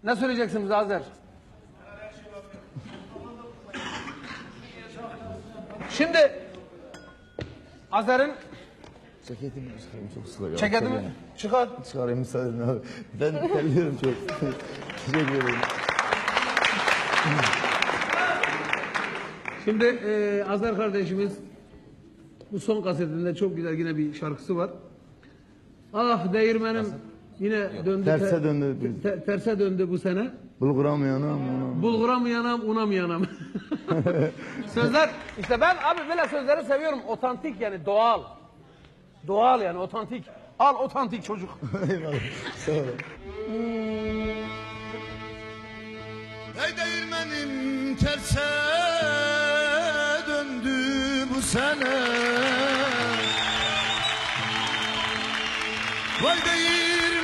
Ne söyleyeceksiniz Azer? Şimdi Azer'in Ceketimi çıkarayım, çok sıkılıyor. ceketimi çıkar. Çıkarayım müsaade edin abi. Ben terliyorum çok. Teşekkür ederim. Şimdi Azer kardeşimiz bu son kasetinde çok güzel yine bir şarkısı var. Ah değirmenim yine döndü. Terse döndü. Terse döndü bu sene. Bulgura mı yanam? Bulgura mı yanam, una mı yanam? Sözler, işte ben abi böyle sözleri seviyorum. Otantik yani doğal. Doğal yani otantik. Al otantik çocuk. Eyvallah. Sağ olun. Ey değirmenim terse döndü bu sene. Vay değirmenim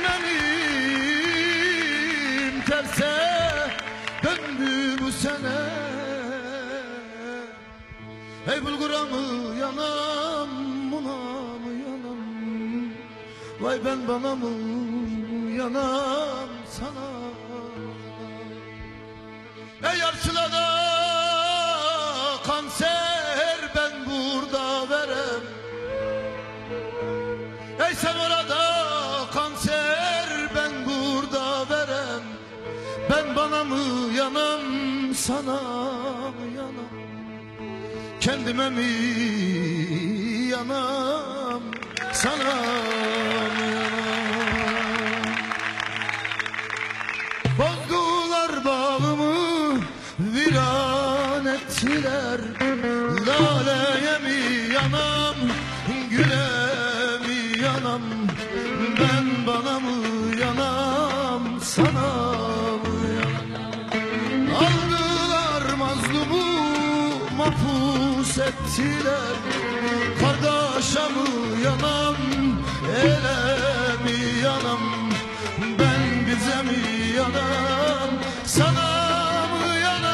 terse döndü bu sene. Ey bulgura mı yanam, buna mı yanam? Vay ben bana mı yanam, sana? Ey arçılada kanser ben burada verem. Ey sen orada kanser ben burada verem. Ben bana mı yanam, sana mı yanam? Kendime mi yanam, sana mı yanam? Bozdular bağımı, viran ettiler. Laleye mi yanam, güle mi yanam? Ben bana mı yanam, sana mı yanam? Aldılar mazlumu, mahpus ettiler. Kardeşe mi yanam, ele mi yanam? Ben bize mi yanam, sana mı yanam?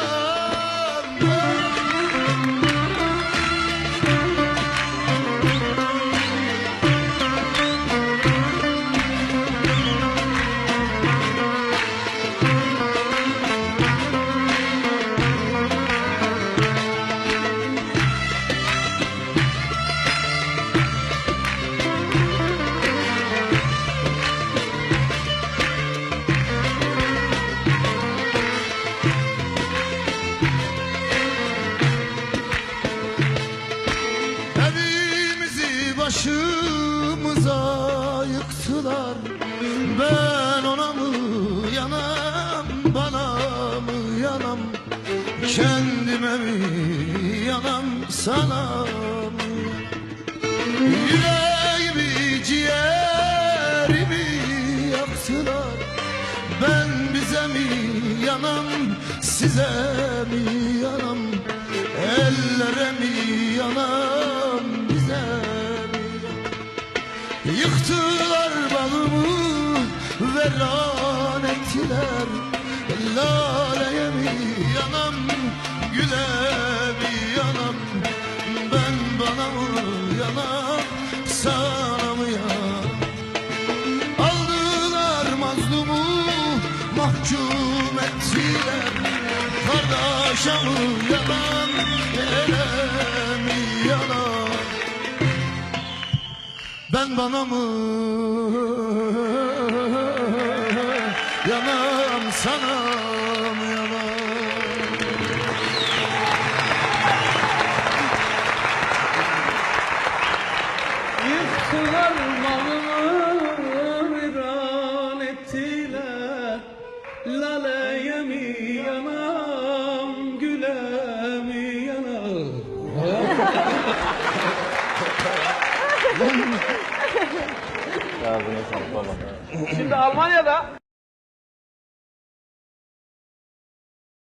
Evimizi başımıza yıktılar. Ben ona mı yanam, bana mı yanam? Kendime mi yanam, sana mı? Yüreğimi, ciğerimi yaktılar. Ben bize mi yanam, size mi yanam? Ellere mi yanam, bize mi yanam? Yıktılar bağımı, veran ettiler. Laleye mi yanam, güle mi yanam? Ben bana mı yanam, sana mı yanam? Aldılar mazlumu, mahkum ettiler. Kardeşe mi yanam, ele mi yanam? Ben bana mı yanam, sana mı yanam? Yıktılar malımı, viran ettiler. Laleye mi yanam, güle mi yanam? Ağzına sağlık baba. Şimdi Almanya'da